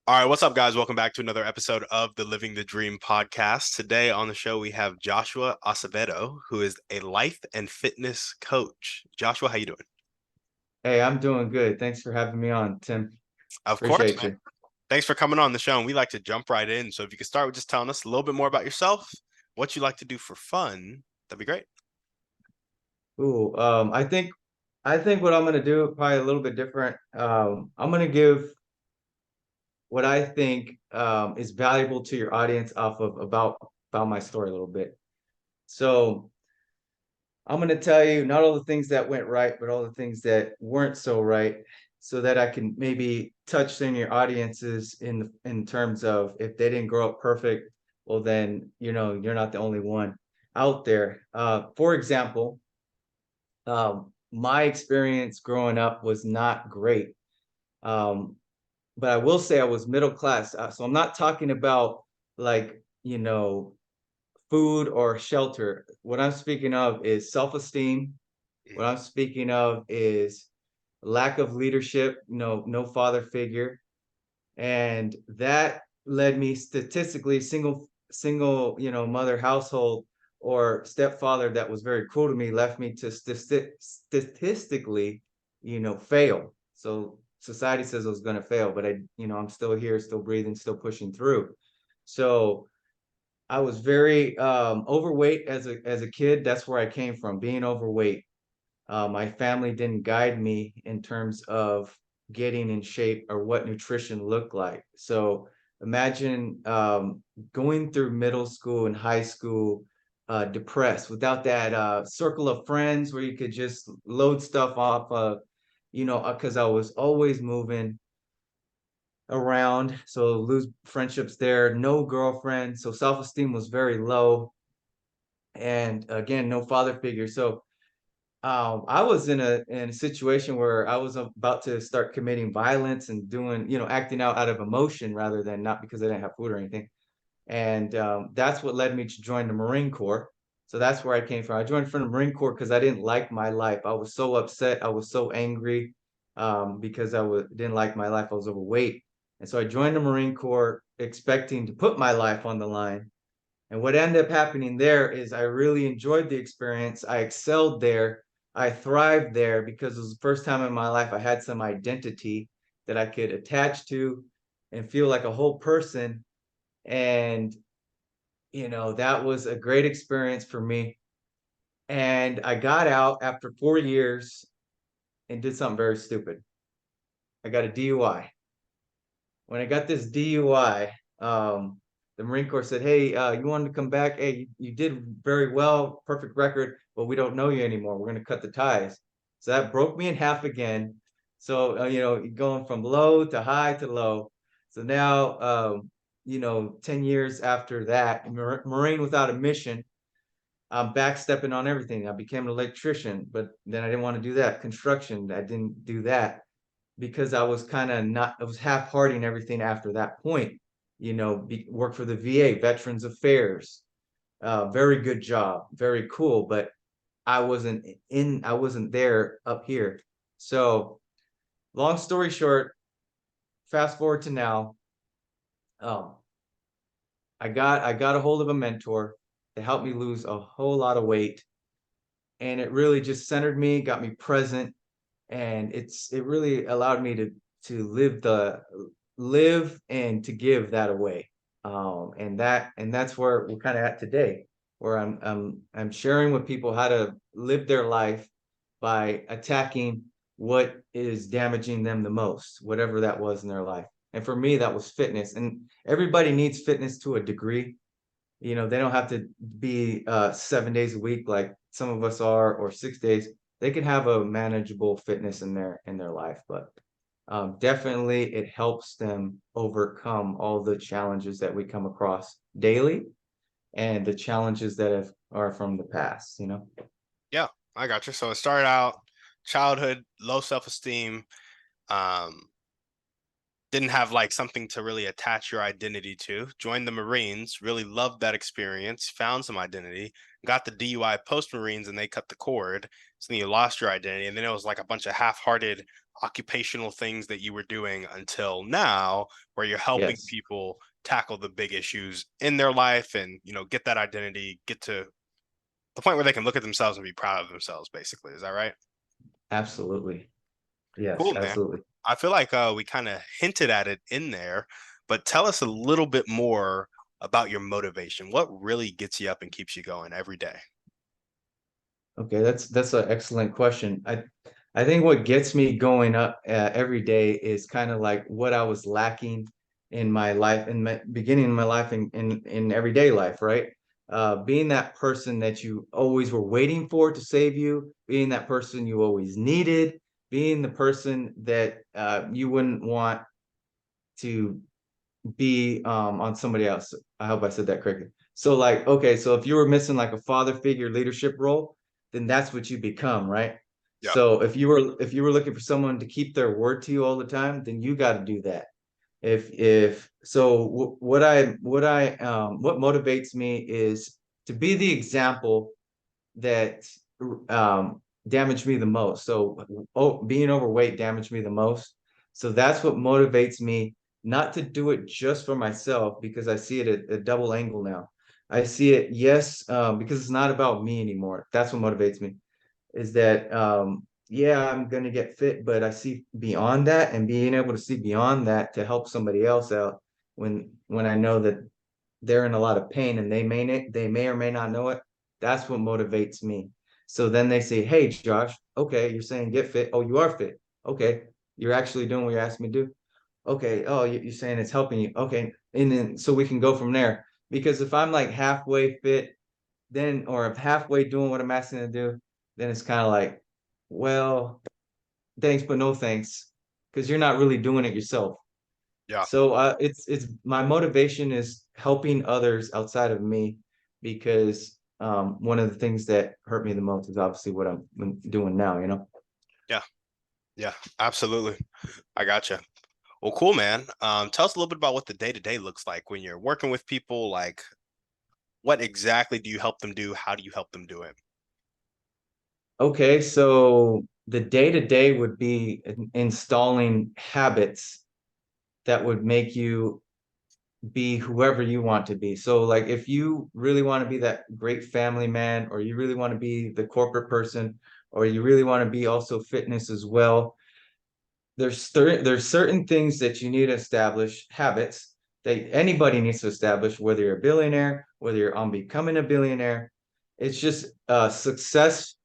All right, what's up, guys? Welcome back to another episode of the Living the Dream podcast. Today on the show, we have Joshua Acevedo, who is a life and fitness coach. Joshua, how you doing? Hey, I'm doing good. Thanks for having me on, Tim. Of course, Appreciate man. you. Thanks for coming on the show, and we like to jump right in. So if you could start with just telling us a little bit more about yourself, what you like to do for fun, that'd be great. Ooh, I think what I'm gonna do probably a little bit different. I'm gonna give what I think is valuable to your audience off of about my story a little bit. So I'm gonna tell you not all the things that went right, but all the things that weren't so right, so that I can maybe touch in your audiences in terms of if they didn't grow up perfect, well then you're not the only one out there. For example, my experience growing up was not great. Um, but I will say I was middle class. So I'm not talking about like, food or shelter. What I'm speaking of is self-esteem. What Mhm. I'm speaking of is lack of leadership, no father figure. And that led me statistically single mother household or stepfather that was very cruel to me left me to statistically fail. So society says I was going to fail, but I'm still here, still breathing, still pushing through. So I was very overweight as a kid. That's where I came from, being overweight. My family didn't guide me in terms of getting in shape or what nutrition looked like. So imagine going through middle school and high school depressed without that circle of friends where you could just load stuff off because I was always moving around. So lose friendships there, no girlfriend. So self-esteem was very low. And again, no father figure. So I was in a situation where I was about to start committing violence and doing, acting out of emotion rather than not because I didn't have food or anything. And that's what led me to join the Marine Corps. So that's where I came from. I joined from the Marine Corps because I didn't like my life. I was so upset. I was so angry because didn't like my life. I was overweight. And so I joined the Marine Corps expecting to put my life on the line. And what ended up happening there is I really enjoyed the experience. I excelled there. I thrived there because it was the first time in my life I had some identity that I could attach to and feel like a whole person. And, that was a great experience for me. And I got out after 4 years and did something very stupid. I got a DUI. When I got this DUI, the Marine Corps said, "Hey, you wanted to come back? Hey, you did very well, perfect record, but we don't know you anymore. We're going to cut the ties." So that broke me in half again. So going from low to high to low. So now, 10 years after that, Marine without a mission, I'm backstepping on everything. I became an electrician, but then I didn't want to do that. Construction, I didn't do that because I was kind of not, I was half-hearting everything after that point. Work for the VA, Veterans Affairs, very good job, very cool, but I wasn't there up here. So, long story short, fast forward to now, um, I got a hold of a mentor to help me lose a whole lot of weight, and it really just centered me, got me present, and it really allowed me to live and to give that away. And that's where we're kind of at today, where I'm sharing with people how to live their life by attacking what is damaging them the most, whatever that was in their life. And for me, that was fitness. And everybody needs fitness to a degree. They don't have to be 7 days a week like some of us are, or 6 days. They can have a manageable fitness in their life, but definitely it helps them overcome all the challenges that we come across daily and the challenges that are from the past. Yeah, I got you. So it started out childhood, low self-esteem, um, didn't have like something to really attach your identity to. Joined the Marines, really loved that experience, found some identity, got the DUI post Marines and they cut the cord. So then you lost your identity. And then it was like a bunch of half hearted occupational things that you were doing until now, where you're helping Yes, people tackle the big issues in their life and, get that identity, get to the point where they can look at themselves and be proud of themselves, basically. Is that right? absolutely. Yes, Cool, man. absolutely. I feel like we kind of hinted at it in there, but tell us a little bit more about your motivation. What really gets you up and keeps you going every day? Okay, that's an excellent question. I think what gets me going up every day is kind of like what I was lacking in my life, in my beginning of my life, in everyday life, right? Being that person that you always were waiting for to save you, being that person you always needed, being the person that you wouldn't want to be on somebody else. I hope I said that correctly. So like, okay, so if you were missing like a father figure leadership role, then that's what you become, right? Yeah, So if you were looking for someone to keep their word to you all the time, then you got to do that. If so, what motivates me is to be the example that damaged me the most. So, being overweight damaged me the most. So that's what motivates me not to do it just for myself because I see it at a double angle now. I see it, yes, because it's not about me anymore. That's what motivates me. Is that yeah, I'm gonna get fit, but I see beyond that and being able to see beyond that to help somebody else out when I know that they're in a lot of pain and they may or may not know it. That's what motivates me. So then they say, "Hey, Josh, okay, you're saying get fit. Oh, you are fit. Okay, you're actually doing what you asked me to do. Okay, oh, you're saying it's helping you. Okay, and then so we can go from there. Because if I'm like halfway fit, then or if halfway doing what I'm asking to do, then it's kind of like, well, thanks, but no thanks, because you're not really doing it yourself. yeah, So it's my motivation is helping others outside of me because one of the things that hurt me the most is obviously what I'm doing now, you know? yeah, yeah, absolutely. I gotcha. Well, cool, man. Tell us a little bit about what the day to day looks like when you're working with people. Like, what exactly do you help them do? How do you help them do it? Okay, so the day to day would be installing habits that would make you be whoever you want to be. So like if you really want to be that great family man, or you really want to be the corporate person, or you really want to be also fitness as well, there's certain things that you need to establish, habits that anybody needs to establish, whether you're a billionaire, whether you're on becoming a billionaire. It's just success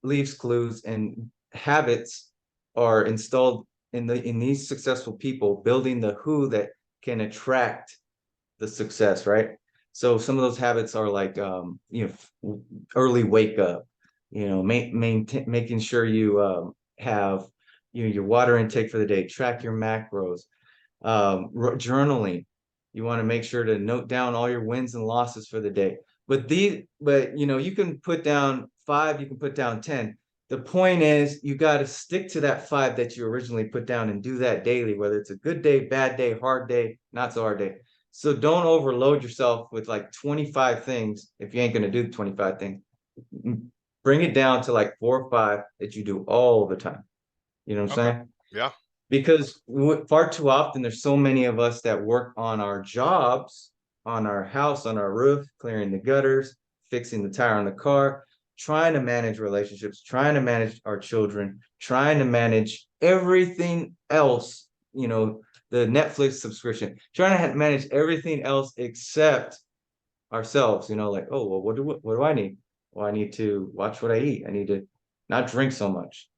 leaves clues, and habits are installed in these successful people, building the who that can attract the success, right? So some of those habits are like early wake up, making sure you have your water intake for the day, track your macros, journaling. You want to make sure to note down all your wins and losses for the day. But you can put down five, you can put down 10. The point is you got to stick to that five that you originally put down and do that daily, whether it's a good day, bad day, hard day, not so hard day. So don't overload yourself with like 25 things if you ain't gonna do the 25 things. Bring it down to like 4 or 5 that you do all the time. You know what I'm Okay. saying? Yeah. Because far too often there's so many of us that work on our jobs, on our house, on our roof, clearing the gutters, fixing the tire on the car, trying to manage relationships, trying to manage our children, trying to manage everything else, the Netflix subscription, trying to manage everything else except ourselves, like, oh, well, what do I need? Well, I need to watch what I eat. I need to not drink so much,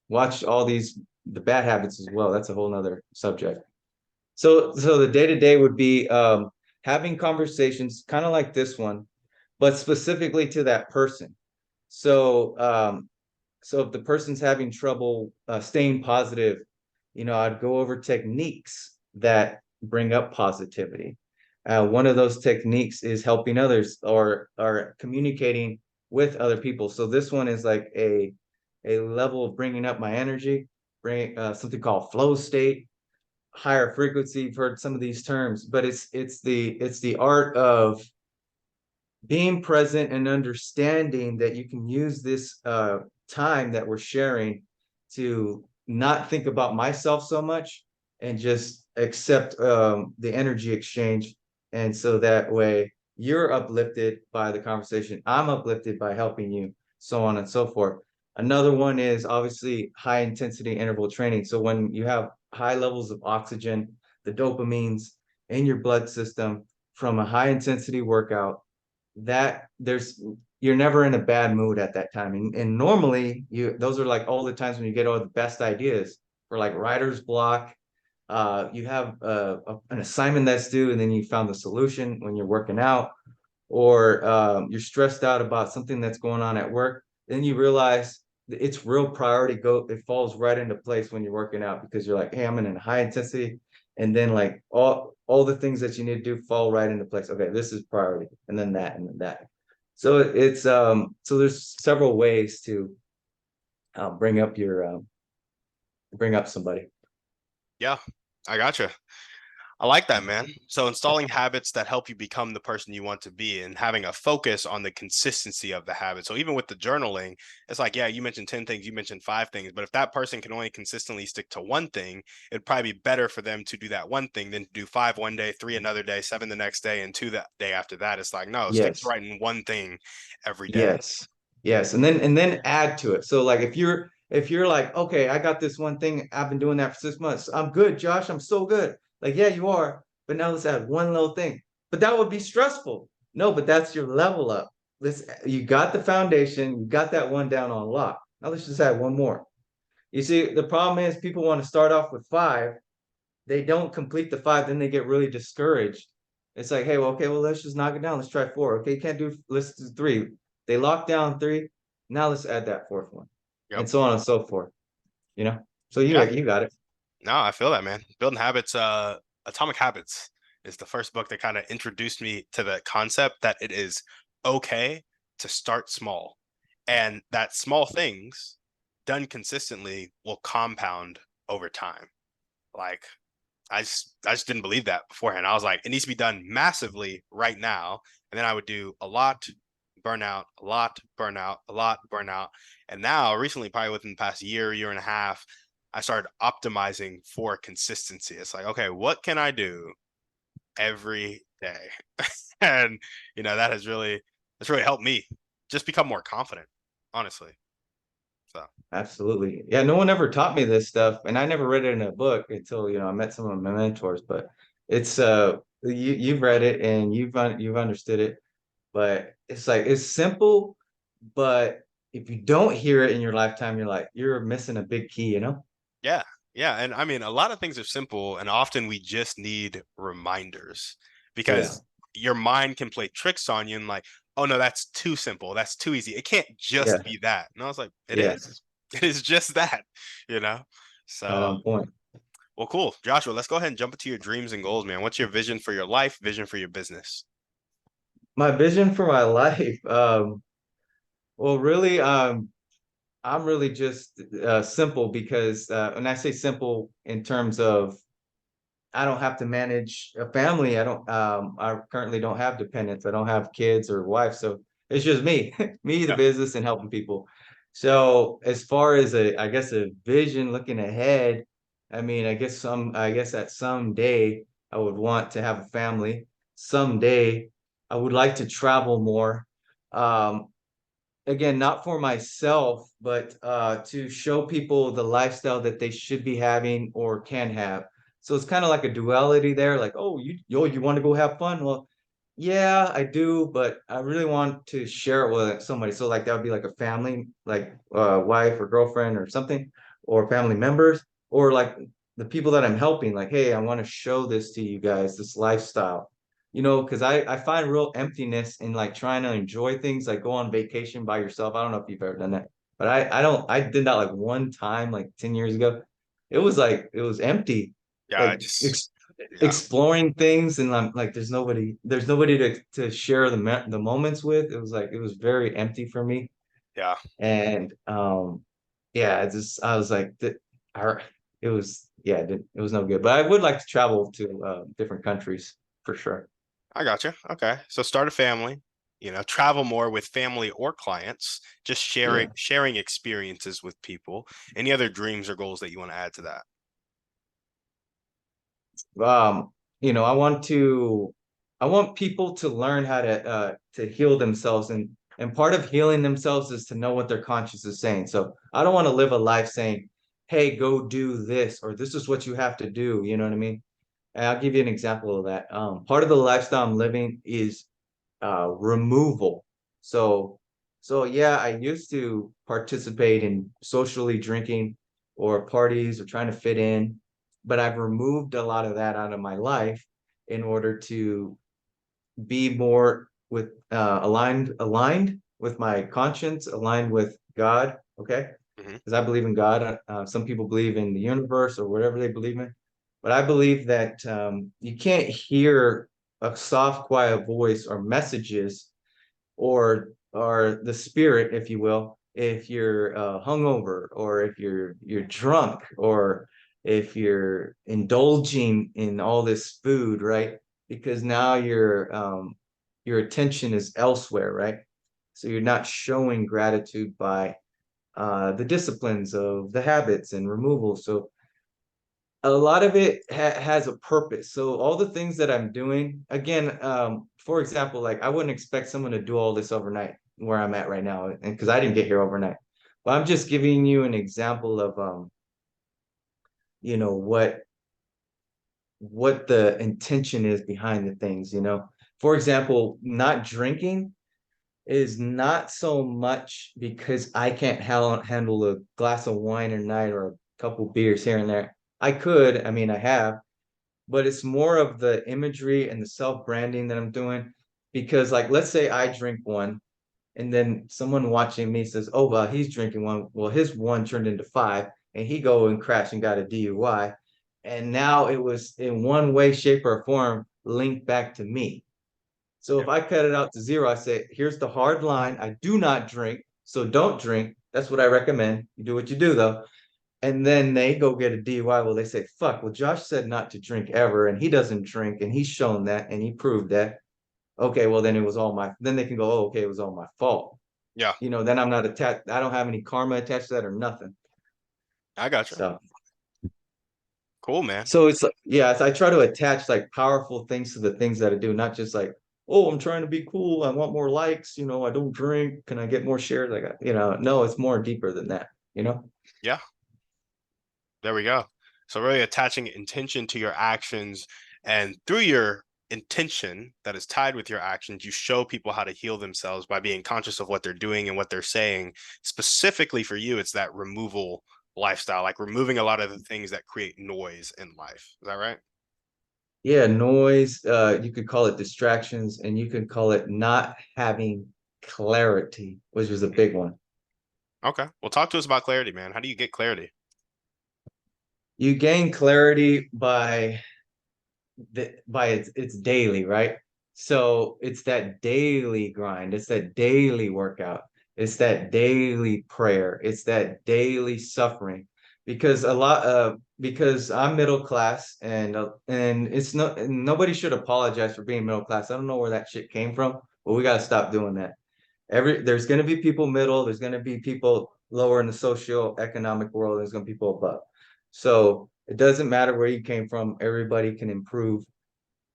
watch all the bad habits as well. That's a whole nother subject. So the day to day would be having conversations kind of like this one, but specifically to that person. So so if the person's having trouble staying positive, I'd go over techniques that bring up positivity. One of those techniques is helping others or communicating with other people. So this one is like a level of bringing up my energy, bring something called flow state, higher frequency. You've heard some of these terms, but it's the art of being present and understanding that you can use this time that we're sharing to not think about myself so much and just accept the energy exchange. And so that way you're uplifted by the conversation. I'm uplifted by helping you, so on and so forth. Another one is obviously high intensity interval training. So when you have high levels of oxygen, the dopamines in your blood system from a high intensity workout, that there's you're never in a bad mood at that time. And normally you those are like all the times when you get all the best ideas for like writer's block. You have an assignment that's due, and then you found the solution when you're working out, or you're stressed out about something that's going on at work. Then you realize it's real priority. It falls right into place when you're working out because you're like, hey, I'm in a high intensity, and then like all the things that you need to do fall right into place. Okay, this is priority, and then that, and then that. So it's so there's several ways to bring up your bring up somebody. Yeah, I gotcha. I like that, man. So installing habits that help you become the person you want to be and having a focus on the consistency of the habit. So even with the journaling, it's like, yeah, you mentioned 10 things, you mentioned 5 things, but if that person can only consistently stick to one thing, it'd probably be better for them to do that one thing than to do five one day, three another day, seven the next day, and two that day after that. It's like, no, stick to Yes. writing one thing every day. Yes. Yes. And then add to it. So like if you're like, okay, I got this one thing, I've been doing that for 6 months. I'm good, Josh. I'm so good. Like, yeah, you are. But now let's add one little thing. But that would be stressful. No, but that's your level up. Let's You got the foundation, you got that one down on lock. Now let's just add one more. You see, the problem is people want to start off with five, they don't complete the five, then they get really discouraged. It's like, hey, well, okay, well, let's just knock it down. Let's try four. Okay, you can't do, let's do three. They lock down three. Now let's add that fourth one, Yep. and so on and so forth. You know, so Yeah. you got it. No, I feel that, man. Building habits, Atomic Habits is the first book that kind of introduced me to the concept that it is okay to start small and that small things done consistently will compound over time. Like I just didn't believe that beforehand. I was like, it needs to be done massively right now. And then I would do a lot, burnout, a lot, burnout, a lot, burnout. And now recently, probably within the past year, year and a half, I started optimizing for consistency. It's like, okay, what can I do every day? And that that's really helped me just become more confident, honestly. So Absolutely. Yeah, no one ever taught me this stuff, and I never read it in a book until, I met some of my mentors. But it's you've read it and you've understood it, but it's like it's simple, but if you don't hear it in your lifetime, you're missing a big key, you know? yeah, yeah. And I mean, a lot of things are simple, and often we just need reminders Yeah. because your mind can play tricks on you and like, oh no, that's too simple. That's too easy. It can't Yeah. just be that. And I was like, it Yeah. is. It is just that, you know? Right So, on point. well, cool. Joshua, let's go ahead and jump into your dreams and goals, man. What's your vision for your life, vision for your business? My vision for my life, well, really, I'm really just simple because when I say simple in terms of I don't have to manage a family. I currently don't have dependents. I don't have kids or wife. So it's just me, me, the Yeah. business and helping people. So as far as I guess a vision looking ahead, I mean, I guess that someday I would want to have a family. Someday I would like to travel more. Um, Again, not for myself, but to show people the lifestyle that they should be having or can have. So it's kind of like a duality there, like, oh, you want to go have fun? Well, yeah, I do, but I really want to share it with somebody. So like that would be like a family, like wife or girlfriend or something, or family members, or like the people that I'm helping, like, hey, I want to show this to you guys, this lifestyle, because I find real emptiness in like trying to enjoy things, like go on vacation by yourself. I don't know if you've ever done that, but I don't, I did that like one time, like 10 years ago. It was empty, Yeah, I like just yeah, exploring things, and I'm like, there's nobody to share the moments with. It was very empty for me. yeah. And yeah, I was like, I, it was, yeah, it was no good, but I would like to travel to different countries for sure. I got you. Okay. So start a family. travel more with family or clients, just Yeah. sharing experiences with people. Any other dreams or goals that you want to add to that? um I want people to learn how to heal themselves, and part of healing themselves is to know what their conscience is saying. So I don't want to live a life saying, hey, go do this, or this is what you have to do, you know what I mean? And I'll give you an example of that. Part of the lifestyle I'm living is removal. So, so yeah, I used to participate in socially drinking or parties or trying to fit in, but I've removed a lot of that out of my life in order to be more with aligned with my conscience, aligned with God. Okay, Hmm. because I believe in God. Some people believe in the universe or whatever they believe in, but I believe that you can't hear a soft, quiet voice or messages or the spirit, if you will, if you're hungover or if you're drunk or if you're indulging in all this food, right? Because now your attention is elsewhere, right? So you're not showing gratitude by the disciplines of the habits and removal. So a lot of it has a purpose. So all the things that I'm doing, again, for example, like I wouldn't expect someone to do all this overnight where I'm at right now, and because I didn't get here overnight. But I'm just giving you an example of you know, what the intention is behind the things, you know. For example, not drinking is not so much because I can't handle a glass of wine a night or a couple beers here and there. I could, I mean, I have, but it's more of the imagery and the self-branding that I'm doing. Because like let's say I drink one and then someone watching me says, oh well, he's drinking one. Well, his one turned into five and he go and crash and got a DUI. And now it was in one way, shape, or form linked back to me. So if Yeah. I cut it out to zero, I say, here's the hard line. I do not drink, so don't drink. That's what I recommend. You do what you do though. And then they go get a DUI. Well, they say, fuck, well, Josh said not to drink ever, and he doesn't drink, and he's shown that, and he proved that. Okay, well, then it was all then they can go, oh, okay, it was all my fault. Yeah, You know, then I'm not attached. I don't have any karma attached to that or nothing. I gotcha. So, Cool, man. so it's like, yeah, I try to attach like powerful things to the things that I do, not just like, oh, I'm trying to be cool. I want more likes. You know, I don't drink. Can I get more shares? Like, no, it's more deeper than that, you know? Yeah, there we go. So really attaching intention to your actions, and through your intention that is tied with your actions, you show people how to heal themselves by being conscious of what they're doing and what they're saying. Specifically for you, it's that removal lifestyle, like removing a lot of the things that create noise in life. Is that right? Yeah, noise, you could call it distractions, and you could call it not having clarity, which was a big one. Okay. Well, talk to us about clarity, man. How do you get clarity? You gain clarity by it's daily, right? So it's that daily grind, it's that daily workout, it's that daily prayer, it's that daily suffering. Because because I'm middle class and it's no nobody should apologize for being middle class. I don't know where that shit came from, but we got to stop doing that. There's going to be people middle, there's going to be people lower in the socio-economic world, there's going to be people above. So it doesn't matter where you came from, everybody can improve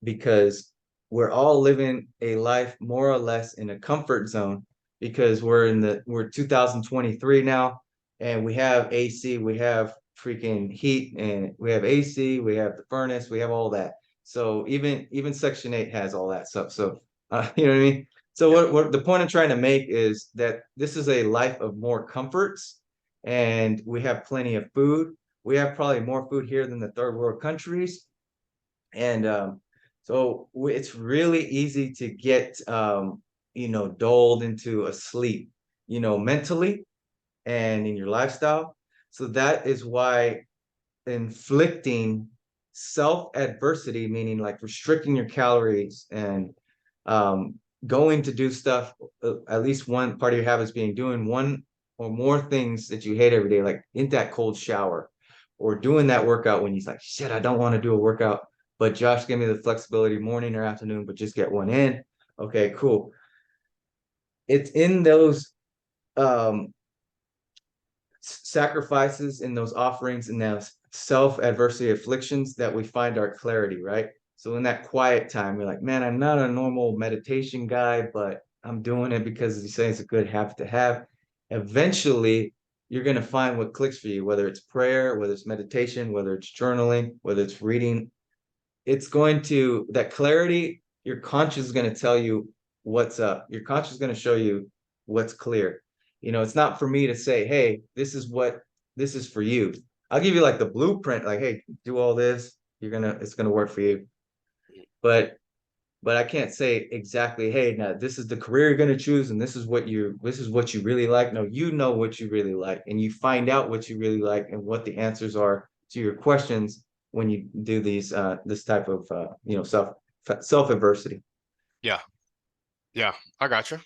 because we're all living a life more or less in a comfort zone because we're 2023 now and we have AC, we have freaking heat and we have AC, we have the furnace, we have all that. So even Section 8 has all that stuff. So you know what I mean? So Yeah. what the point I'm trying to make is that this is a life of more comforts and we have plenty of food. We have probably more food here than the third world countries. And so it's really easy to get dulled into a sleep, mentally and in your lifestyle. So that is why inflicting self adversity, meaning like restricting your calories and um, going to do stuff, at least one part of your habits being doing one or more things that you hate every day, like in that cold shower or doing that workout when he's like, shit, I don't want to do a workout, but Josh gave me the flexibility morning or afternoon, but just get one in. Okay, cool. it's in those um sacrifices, in those offerings, in those self adversity afflictions that we find our clarity, right? So in that quiet time, you're like, man, I'm not a normal meditation guy, but I'm doing it because you say it's a good habit to have. Eventually, you're going to find what clicks for you, whether it's prayer, whether it's meditation, whether it's journaling, whether it's reading. It's going to, that clarity, your conscience is going to tell you what's up. Your conscience is going to show you what's clear. It's not for me to say, hey, this is for you. I'll give you like the blueprint, like, hey, do all this, it's gonna work for you. But I can't say exactly, hey, now this is the career you're gonna choose, and this is what you really like. No, you know what you really like, and you find out what you really like and what the answers are to your questions when you do this type of self adversity. Yeah. Yeah. I got you.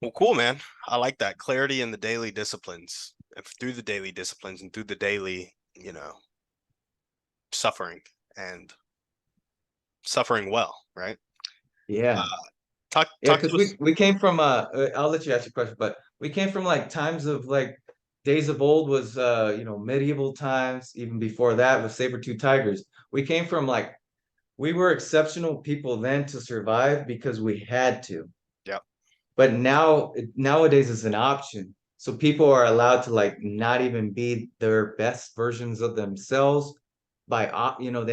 Well, cool, man. I like that clarity in the daily disciplines, through the daily disciplines and through the daily, suffering and suffering well, right? Yeah. Uh, talk Yeah, talk because to us. we came from I'll let you ask your question, but we came from like times of like days of old was medieval times, even before that with saber-tooth tigers. We came from like we were exceptional people then to survive because we had to. Yeah. But nowadays it's an option. So people are allowed to like not even be their best versions of themselves they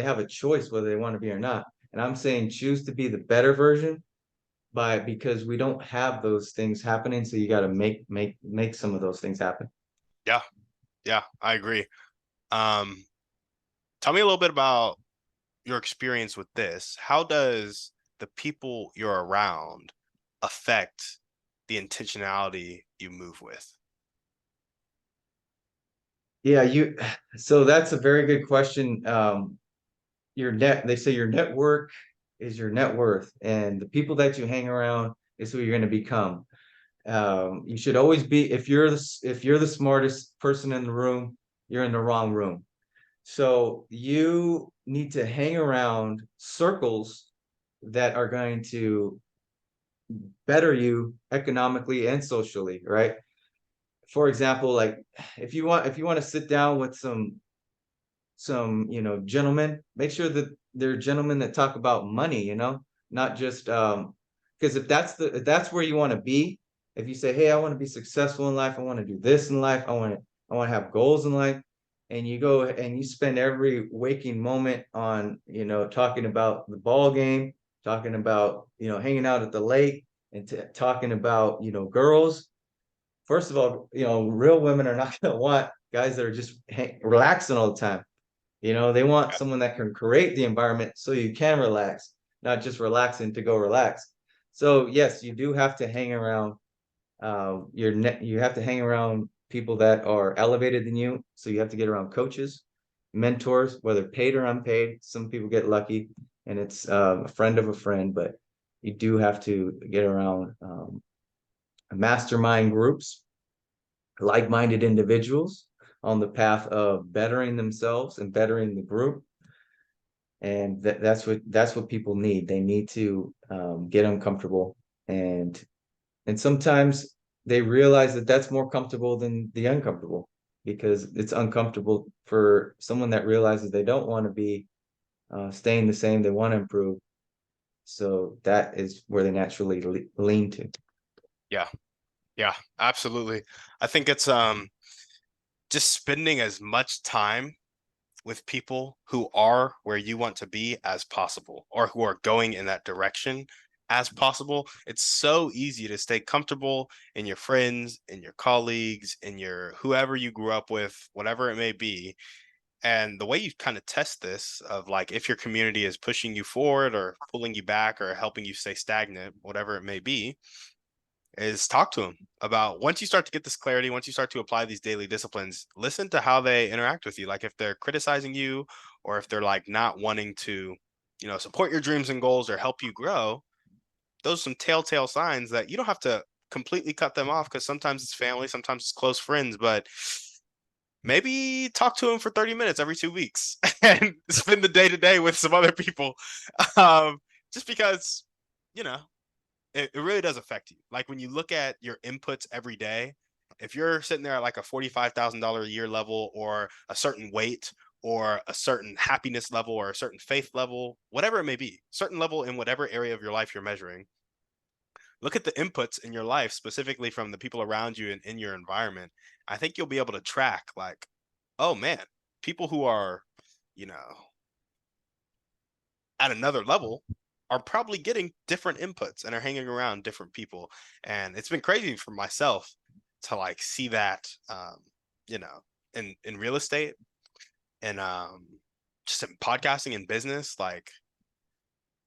have a choice whether they want to be or not. And I'm saying choose to be the better version by because we don't have those things happening. So you got to make some of those things happen. Yeah. Yeah. I agree. Um, Tell me a little bit about your experience with this. How does the people you're around affect the intentionality you move with? Yeah, so that's a very good question. They say your network is your net worth, and the people that you hang around is who you're going to become. You should always be if you're the smartest person in the room, you're in the wrong room. So you need to hang around circles that are going to better you economically and socially, right? For example, like if you want to sit down with some gentlemen, make sure that they're gentlemen that talk about money, not just because if that's where you want to be, if you say, hey, I want to be successful in life, I want to do this in life, I want to have goals in life, and you go and you spend every waking moment on talking about the ball game, talking about hanging out at the lake, and talking about girls. First of all, real women are not going to want guys that are just relaxing all the time. They want Yeah. someone that can create the environment so you can relax, not just relaxing to go relax. So yes, you do have to hang around you have to hang around people that are elevated than you. So you have to get around coaches, mentors, whether paid or unpaid. Some people get lucky and it's a friend of a friend, but you do have to get around mastermind groups, like-minded individuals on the path of bettering themselves and bettering the group. And that's what people need. They need to get uncomfortable, and sometimes they realize that that's more comfortable than the uncomfortable, because it's uncomfortable for someone that realizes they don't want to be staying the same. They want to improve. So that is where they naturally lean to. Yeah. Yeah. Absolutely. I think it's just spending as much time with people who are where you want to be as possible or who are going in that direction as possible. It's so easy to stay comfortable in your friends, in your colleagues, in your whoever you grew up with, whatever it may be. And the way you kind of test this of like if your community is pushing you forward or pulling you back or helping you stay stagnant, whatever it may be, is talk to them about once you start to get this clarity, once you start to apply these daily disciplines, listen to how they interact with you. Like if they're criticizing you or if they're like not wanting to, support your dreams and goals or help you grow, those are some telltale signs that you don't have to completely cut them off because sometimes it's family, sometimes it's close friends, but maybe talk to them for 30 minutes every 2 weeks and spend the day to day with some other people. Um, just because, you know, it really does affect you. Like when you look at your inputs every day, if you're sitting there at like a $45,000 a year level, or a certain weight, or a certain happiness level, or a certain faith level, whatever it may be, certain level in whatever area of your life you're measuring, look at the inputs in your life, specifically from the people around you and in your environment. I think you'll be able to track, like, oh man, people who are, you know, at another level are probably getting different inputs and are hanging around different people. And it's been crazy for myself to like see that, you know, in real estate, and just in podcasting and business. Like,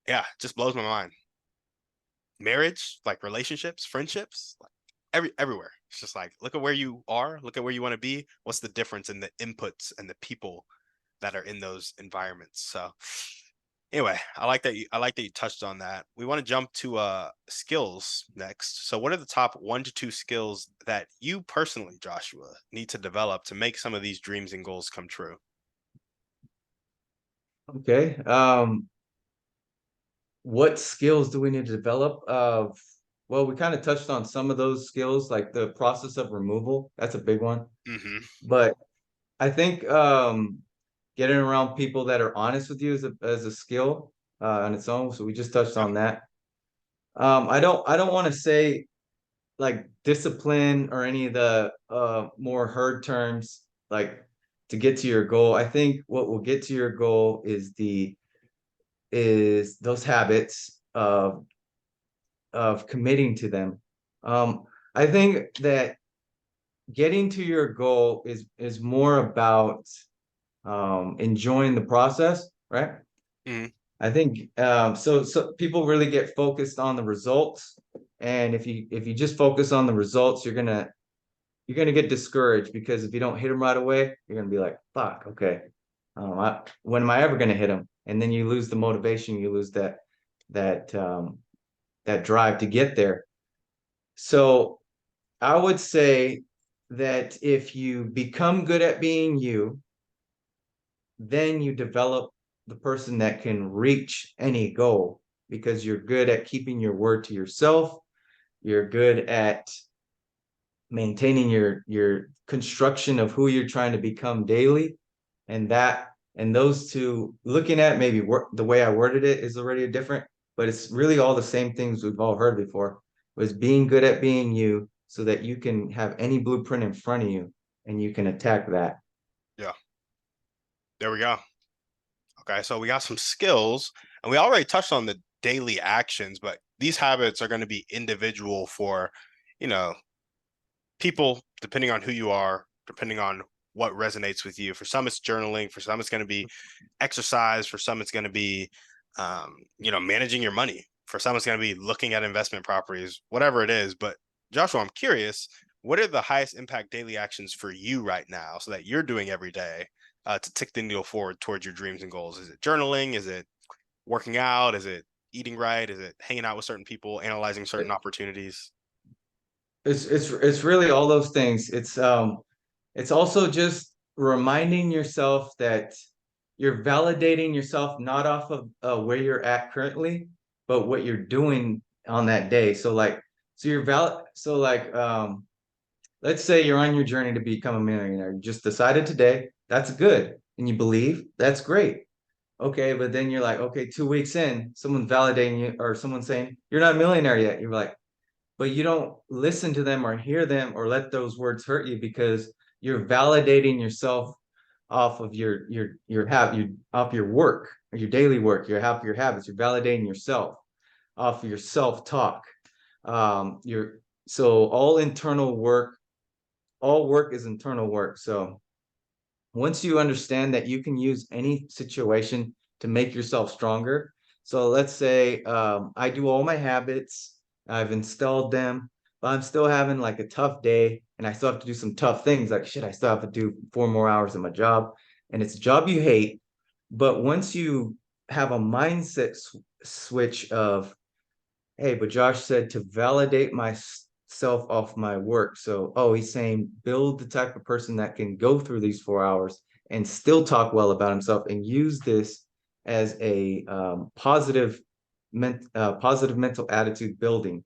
yeah, it just blows my mind. Marriage, like relationships, friendships, like everywhere. It's just like, look at where you are, look at where you want to be. What's the difference in the inputs and the people that are in those environments? So anyway, I like that you touched on that. We want to jump to skills next. So what are the top 1 to 2 skills that you personally, Joshua, need to develop to make some of these dreams and goals come true? Okay. What skills do we need to develop? Well, we kind of touched on some of those skills, like the process of removal. That's a big one. Mm-hmm. But I think getting around people that are honest with you is as a skill on its own. So we just touched Yeah. on that. I don't want to say like discipline or any of the more hard terms like to get to your goal. I think what will get to your goal is those habits of committing to them. Um, I think that getting to your goal is more about enjoying the process, right? Mm-hmm. I think so people really get focused on the results, and if you just focus on the results, you're gonna get discouraged because if you don't hit them right away, you're gonna be like, fuck, okay, when am I ever gonna hit them? And then you lose the motivation, you lose that that drive to get there. So I would say that if you become good at being you, then you develop the person that can reach any goal because you're good at keeping your word to yourself. You're good at maintaining your construction of who you're trying to become daily. And those two, looking at maybe the way I worded it is already different, but it's really all the same things we've all heard before, was being good at being you so that you can have any blueprint in front of you and you can attack that. Yeah. There we go. Okay, so we got some skills, and we already touched on the daily actions, but these habits are going to be individual for, you know, people, depending on who you are, depending on what resonates with you. For some, it's journaling. For some, it's going to be exercise. For some, it's going to be, managing your money. For some, it's going to be looking at investment properties, whatever it is. But Joshua, I'm curious, what are the highest impact daily actions for you right now, so that you're doing every day to tick the needle forward towards your dreams and goals? Is it journaling? Is it working out? Is it eating right? Is it hanging out with certain people, analyzing certain opportunities? It's really all those things. It's also just reminding yourself that you're validating yourself not off of where you're at currently, but what you're doing on that day. So you're valid. So let's say you're on your journey to become a millionaire. You just decided today. That's good, and you believe that's great. Okay, but then you're like, okay, 2 weeks in, someone's validating you, or someone's saying you're not a millionaire yet. You're like, but you don't listen to them or hear them or let those words hurt you because you're validating yourself off of your off your work, your daily work, your habits. You're validating yourself off of your self-talk. Your so all internal work, all work is internal work. So once you understand that you can use any situation to make yourself stronger. So let's say I do all my habits, I've installed them, but I'm still having like a tough day and I still have to do some tough things. Like, shit, I still have to do 4 more hours of my job. And it's a job you hate. But once you have a mindset switch of, hey, but Josh said to validate myself off my work. So, oh, he's saying build the type of person that can go through these 4 hours and still talk well about himself and use this as a positive, positive mental attitude building.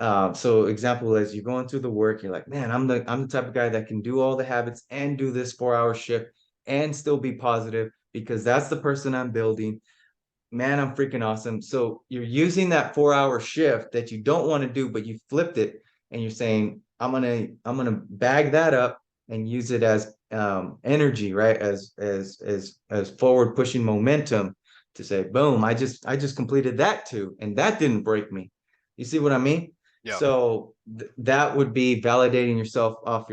So example, as you're going through the work, you're like, man, I'm the type of guy that can do all the habits and do this 4 hour shift and still be positive because that's the person I'm building. Man, I'm freaking awesome. So you're using that 4 hour shift that you don't want to do, but you flipped it and you're saying, I'm gonna bag that up and use it as energy, right? As forward pushing momentum to say, boom, I just completed that too, and that didn't break me. You see what I mean? Yeah. So that would be validating yourself off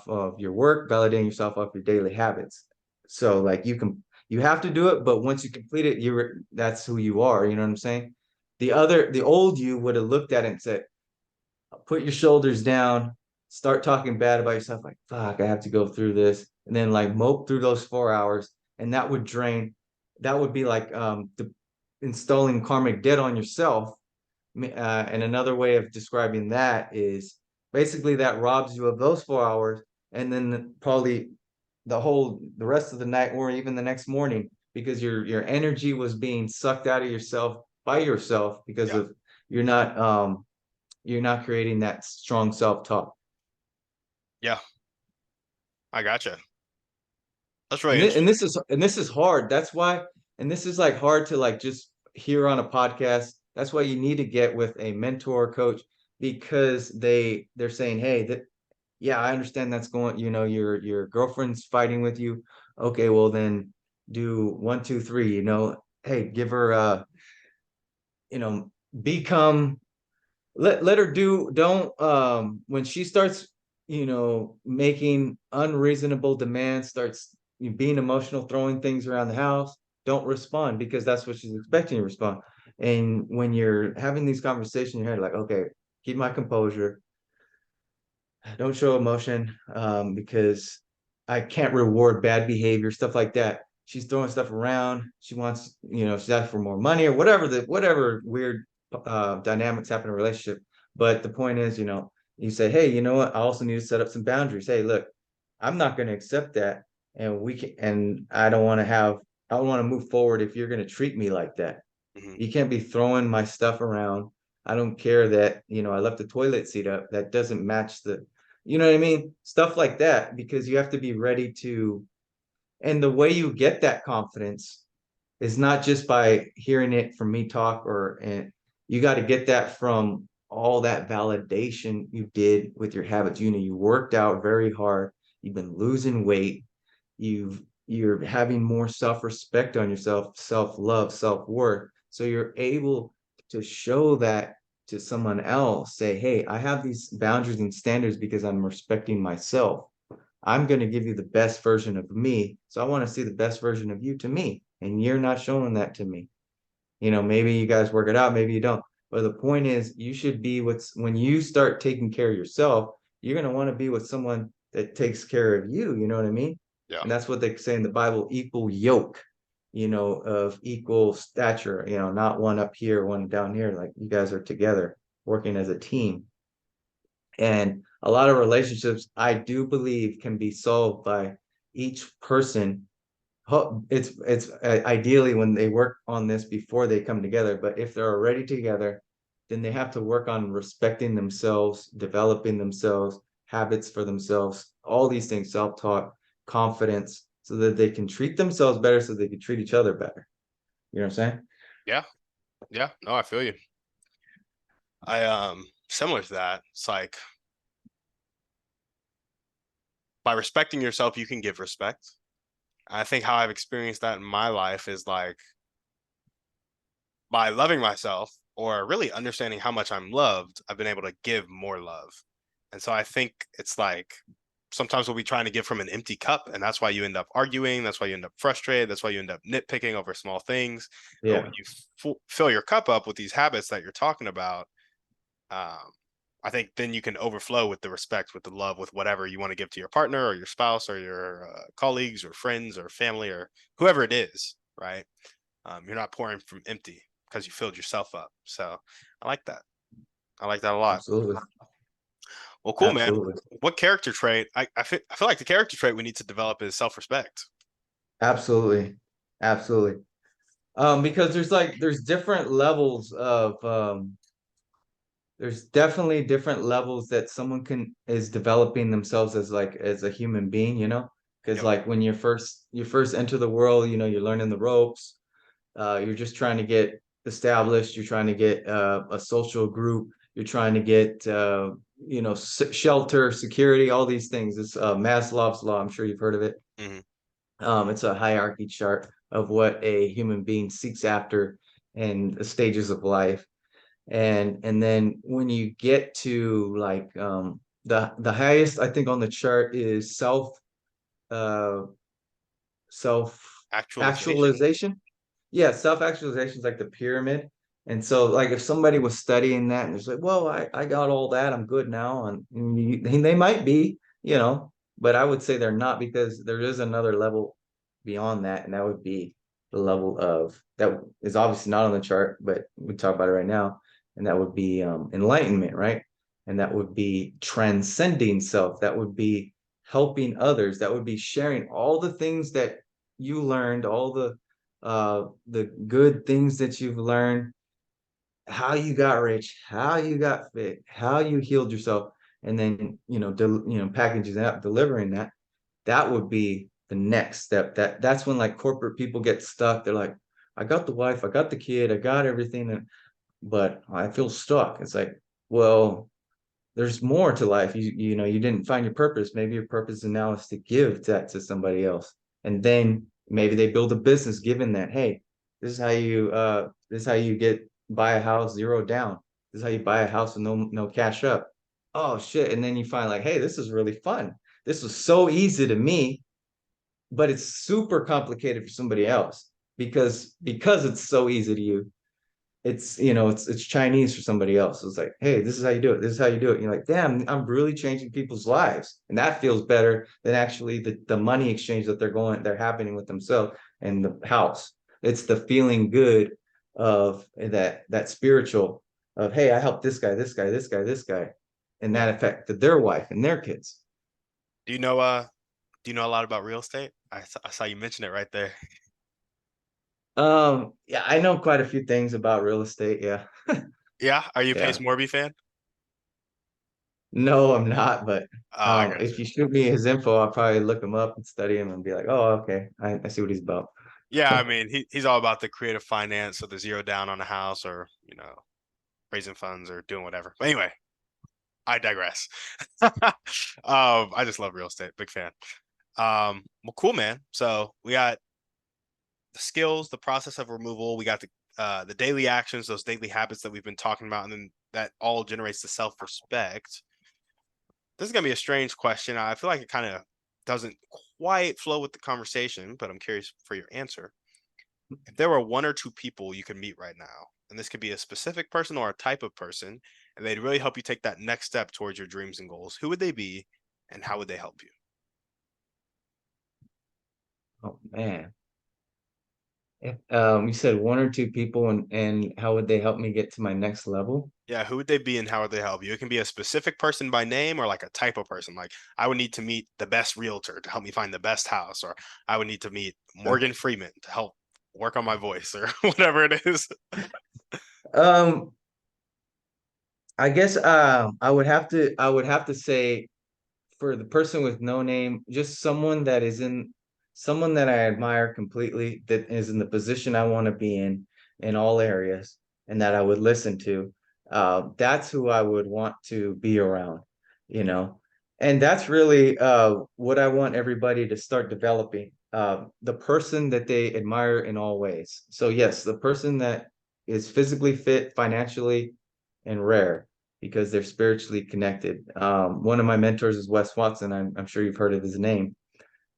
of your work, validating yourself off your daily habits. So like you have to do it, but once you complete it, that's who you are. You know what I'm saying? The old you would have looked at it and said, put your shoulders down, start talking bad about yourself, like, fuck, I have to go through this, and then like mope through those 4 hours, and that would drain, that would be like installing karmic debt on yourself. And another way of describing that is basically that robs you of those 4 hours, and then probably the rest of the night or even the next morning because your energy was being sucked out of yourself by yourself because Yeah. of you're not you're not creating that strong self-talk. Yeah. I gotcha. That's really And interesting. this is hard. That's why, and this is like hard to like just hear on a podcast. That's why you need to get with a mentor or coach because they're saying, hey, that yeah, I understand that's going, your girlfriend's fighting with you. Okay, well then do one, two, three, hey, give her you know, become let her do don't when she starts making unreasonable demands, starts being emotional, throwing things around the house, don't respond because that's what she's expecting you to respond. And when you're having these conversations in your head, like, okay, keep my composure, don't show emotion, because I can't reward bad behavior, stuff like that. She's throwing stuff around. She wants, she's asking for more money or whatever weird dynamics happen in a relationship. But the point is, you say, hey, you know what? I also need to set up some boundaries. Hey, look, I'm not going to accept that, and I don't want to move forward if you're going to treat me like that. Hmm. You can't be throwing my stuff around. I don't care that, I left the toilet seat up. That doesn't match you know what I mean? Stuff like that, because you have to be ready to, and the way you get that confidence is not just by hearing it from me talk and you got to get that from all that validation you did with your habits. You worked out very hard. You've been losing weight. You're having more self-respect on yourself, self-love, self-worth. So you're able to show that to someone else, say, hey, I have these boundaries and standards because I'm respecting myself. I'm going to give you the best version of me. So I want to see the best version of you to me. And you're not showing that to me. Maybe you guys work it out, maybe you don't. But the point is, you should be when you start taking care of yourself, you're going to want to be with someone that takes care of you. You know what I mean? Yeah. And that's what they say in the Bible, equal yoke, of equal stature, not one up here, one down here. Like you guys are together working as a team. And a lot of relationships, I do believe, can be solved by each person. It's ideally when they work on this before they come together, but if they're already together, then they have to work on respecting themselves, developing themselves, habits for themselves, all these things, self-talk, confidence, so that they can treat themselves better, so they can treat each other better. You know what I'm saying? Yeah. Yeah. No, I feel you. I similar to that. It's like by respecting yourself, you can give respect. I think how I've experienced that in my life is like by loving myself or really understanding how much I'm loved, I've been able to give more love. And so I think it's like sometimes we'll be trying to give from an empty cup, and that's why you end up arguing. That's why you end up frustrated. That's why you end up nitpicking over small things. But when Yeah, you fill your cup up with these habits that you're talking about, um, I think then you can overflow with the respect, with the love, with whatever you want to give to your partner or your spouse or your colleagues or friends or family or whoever it is, right? You're not pouring from empty because you filled yourself up. So I like that. I like that a lot. absolutely. Well, cool, man. Absolutely. What character trait? I feel like the character trait we need to develop is self respect. Absolutely. Absolutely. Because there's different levels of there's definitely different levels that someone can is developing themselves as like as a human being, you know? Because Yep. like when you first enter the world, you know, you're learning the ropes, you're just trying to get established, you're trying to get a social group, you're trying to get you know, shelter, security, all these things. It's Maslow's law. I'm sure you've heard of it. Hmm. It's a hierarchy chart of what a human being seeks after in the stages of life. And then when you get to like the highest I think on the chart is uh self Actualization. actualization. Yeah, self-actualization is like the pyramid. And so like if somebody was studying that and it's like, well, I got all that, I'm good now. And they might be, you know, but I would say they're not because there is another level beyond that, and that would be the level of that is obviously not on the chart, but we talk about it right now, and that would be enlightenment, right? And that would be transcending self. That would be helping others. That would be sharing all the things that you learned, all the good things that you've learned, how you got rich, how you got fit, how you healed yourself, and then you know, packaging that, delivering that. That would be the next step. That's when like corporate people get stuck. They're like, I got the wife, I got the kid, I got everything, but I feel stuck. It's like, well, there's more to life. You know, you didn't find your purpose. Maybe your purpose now is to give that to somebody else. And then maybe they build a business given that, hey, this is how you get buy a house zero down. This is how you buy a house with no cash up. Oh shit. And then you find like, hey, this is really fun. This was so easy to me, but it's super complicated for somebody else because it's so easy to you. It's, you know, it's Chinese for somebody else. It's like, hey, this is how you do it. This is how you do it. And you're like, damn, I'm really changing people's lives. And that feels better than actually the money exchange that they're happening with themselves and the house. It's the feeling good of that spiritual of, hey, I helped this guy, this guy, this guy, this guy. And Yeah. that affected their wife and their kids. Do you know uh do you know a lot about real estate? I saw you mention it right there. Yeah, I know quite a few things about real estate. Yeah. Yeah. Are you a Pace Yeah. Morby fan? No, I'm not, but Oh, I got if you. you shoot me his info, I'll probably look him up and study him and be like, oh, okay, I see what he's about. Yeah, I mean he's all about the creative finance, so the zero down on a house or, raising funds or doing whatever. But anyway, I digress. I just love real estate, big fan. Well, cool, man. So we got the skills, the process of removal, we got the daily actions, those daily habits that we've been talking about, and then that all generates the self-respect. This is gonna be a strange question. I feel like it kind of doesn't quite flow with the conversation, but I'm curious for your answer. If there were one or two people you could meet right now, and this could be a specific person or a type of person, and they'd really help you take that next step towards your dreams and goals, who would they be and how would they help you? Oh man. You said one or two people, and how would they help me get to my next level? Yeah, who would they be and how would they help you? It can be a specific person by name or like a type of person. Like I would need to meet the best realtor to help me find the best house, or I would need to meet Uh, Morgan Freeman to help work on my voice or whatever it is. Um, I guess I would have to say for the person with no name, just someone that I admire completely, that is in the position I want to be in all areas, and that I would listen to. That's who I would want to be around, you know. And that's really what I want everybody to start developing. The person that they admire in all ways. So yes, the person that is physically fit, financially, and rare because they're spiritually connected. One of my mentors is Wes Watson. I'm sure you've heard of his name.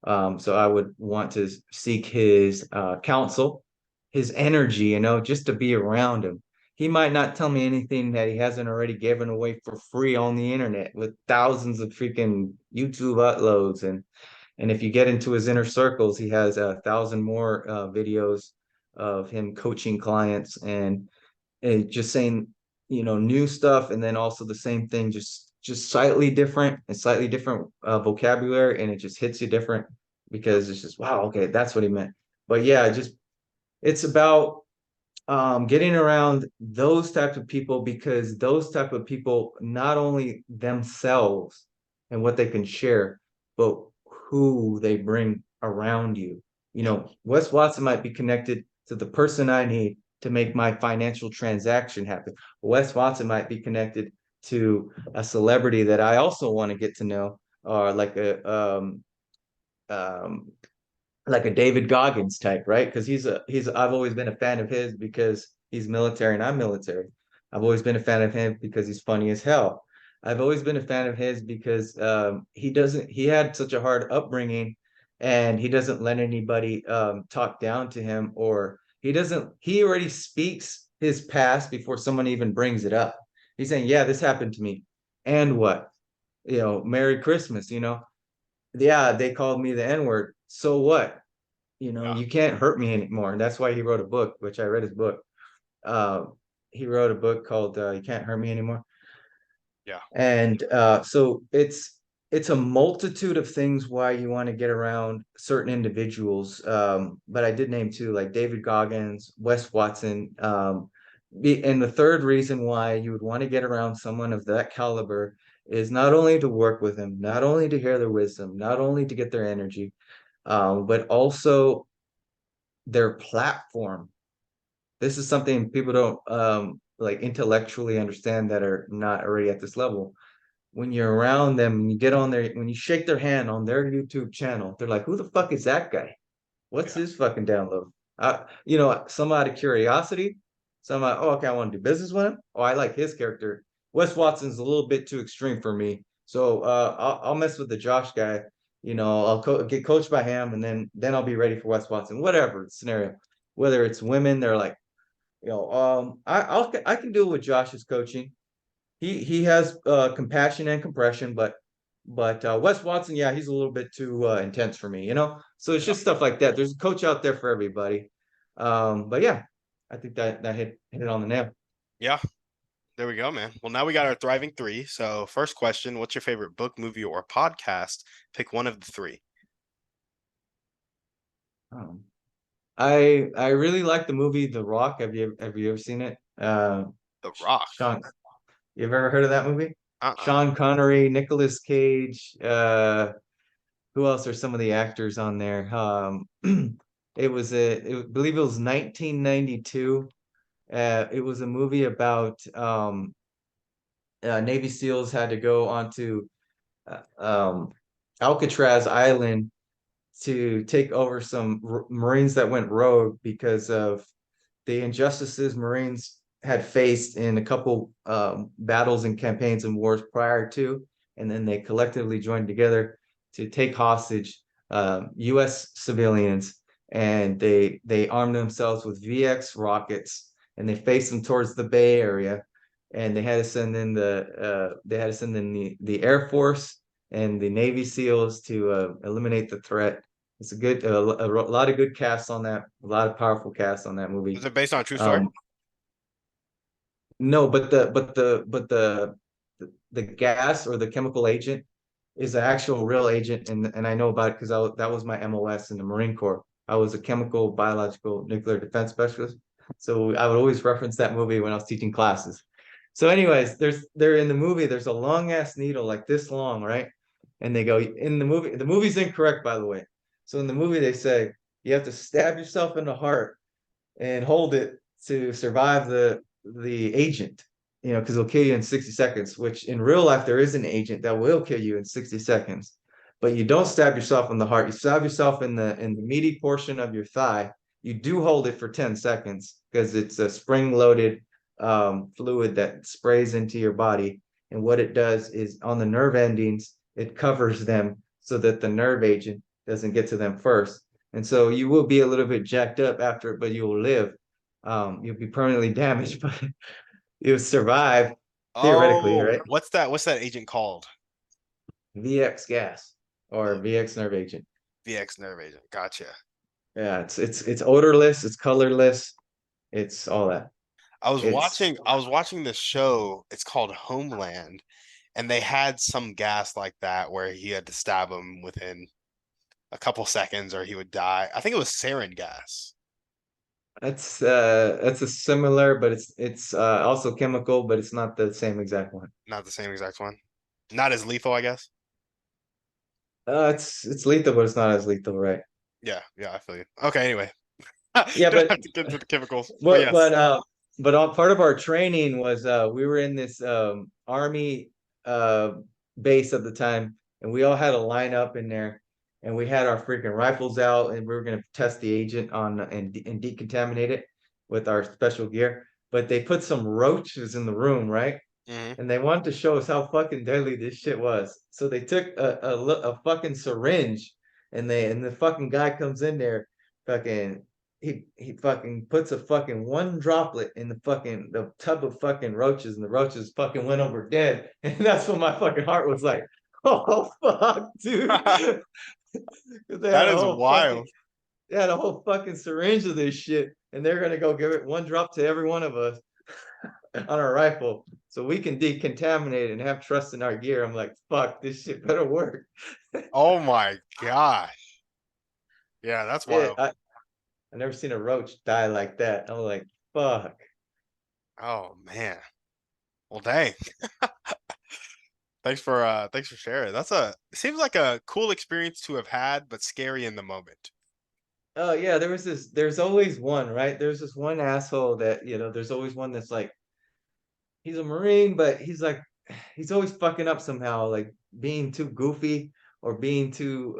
So I would want to seek his counsel, his energy, you know, just to be around him. He might not tell me anything that he hasn't already given away for free on the internet with thousands of freaking YouTube uploads. And if you get into his inner circles, he has 1,000 more videos of him coaching clients and just saying, you know, new stuff, and then also the same thing, just slightly different and slightly different vocabulary, and it just hits you different Yep. because it's just wow, okay, that's what he meant. But yeah, just it's about getting around those types of people because those type of people not only themselves and what they can share, but who they bring around you. You Yep. know, Wes Watson might be connected to the person I need to make my financial transaction happen. Wes Watson might be connected to a celebrity that I also want to get to know, or um, like a David Goggins type, right? Because he's I've always been a fan of his because he's military and I'm military. I've always been a fan of him because he's funny as hell. I've always been a fan of his because he had such a hard upbringing and he doesn't let anybody talk down to him, or he already speaks his past before someone even brings it up. He's saying, yeah, this happened to me. And what? Merry Christmas, yeah, they called me the N-word. So what? Yeah. You can't hurt me anymore. And that's why he wrote a book, which I read his book. Uh, he wrote a book called You Can't Hurt Me Anymore. Yeah. And so it's a multitude of things why you want to get around certain individuals. But I did name two, like David Goggins, Wes Watson. And the third reason why you would want to get around someone of that caliber is not only to work with them, not only to hear their wisdom, not only to get their energy, but also their platform. This is something people don't like intellectually understand that are not already at this level. When you're around them, when you shake their hand on their YouTube channel, they're like, "Who the fuck is that guy? What's Yeah. his fucking download?" Some out of curiosity, some out, oh, okay, I want to do business with him. Oh, I like his character. Wes Watson's a little bit too extreme for me, so I'll mess with the Josh guy. Get coached by him, and then I'll be ready for Wes Watson. Whatever scenario, whether it's women, they're like, I can deal with Josh's coaching. He has compassion and compression, but Wes Watson, yeah, he's a little bit too intense for me, So it's Yeah. just stuff like that. There's a coach out there for everybody. But yeah, I think that hit it on the nail. Yeah. There we go, man. Well, now we got our thriving three. So, first question, what's your favorite book, movie, or podcast? Pick one of the three. Um, I really like the movie The Rock. Have you ever seen it? The Rock. Sean, you've ever heard of that movie? Uh-uh. Sean Connery, Nicolas Cage, who else are some of the actors on there? I believe it was 1992. It was a movie about Navy SEALs had to go onto Alcatraz Island to take over some Marines that went rogue because of the injustices Marines had faced in a couple battles and campaigns and wars prior to, and then they collectively joined together to take hostage U.S. civilians, and they armed themselves with VX rockets, and they faced them towards the Bay Area, and they had to send in the Air Force and the Navy SEALs to eliminate the threat. It's a lot of good casts on that, a lot of powerful casts on that movie. Is it based on a true story? Um, no, but the gas or the chemical agent is an actual real agent, and I know about it because that was my MOS in the Marine Corps. I was a chemical, biological, nuclear defense specialist, so I would always reference that movie when I was teaching classes. So, anyways, there in the movie, there's a long ass needle like this long, right? And they go in the movie's incorrect, by the way. So in the movie, they say you have to stab yourself in the heart and hold it to survive the agent, because it'll kill you in 60 seconds, which in real life there is an agent that will kill you in 60 seconds. But you don't stab yourself in the heart. You stab yourself in the meaty portion of your thigh. You do hold it for 10 seconds because it's a spring-loaded fluid that sprays into your body. And what it does is on the nerve endings, it covers them so that the nerve agent doesn't get to them first. And so you will be a little bit jacked up after it, but you will live. You'll be permanently damaged, but you'll survive theoretically, Oh, right? what's that agent called? VX gas or The VX nerve agent. VX nerve agent. Gotcha. Yeah, it's odorless, it's colorless, it's all that. It's I was watching this show. It's called Homeland, and they had some gas like that where he had to stab him within a couple seconds or he would die. I think it was sarin gas. That's a similar, but it's also chemical, but it's not the same exact one. Not the same exact one. Not as lethal, I guess. It's lethal, but it's not as lethal, right? Yeah, yeah, I feel you. Okay, anyway. Yeah, Don't but have to get into the chemicals, but but but yes. uh part of our training was we were in this army uh base at the time, and we all had a line up in there, and we had our freaking rifles out, and we were gonna test the agent on and decontaminate it with our special gear. But they put some roaches in the room, right? Hmm. And they wanted to show us how fucking deadly this shit was. So they took a fucking syringe, and the fucking guy comes in there, fucking he fucking puts a fucking one droplet in the tub of fucking roaches, and the roaches fucking went over dead. And that's when my fucking heart was like, oh fuck, dude. They had That a is whole fucking wild. they had a whole fucking syringe of this shit, and they're gonna go give it one drop to every one of us on our rifle so we can decontaminate and have trust in our gear. I'm like, fuck, this shit better work. Oh my gosh. Yeah, that's Yeah, wild. I never seen a roach die like that. I'm like, fuck. Oh man. Well, dang. Thanks for sharing. It seems like a cool experience to have had, but scary in the moment. Oh yeah, there's always one, right? There's this one asshole that, there's always one that's like, he's a Marine, but he's always fucking up somehow, like being too goofy or being too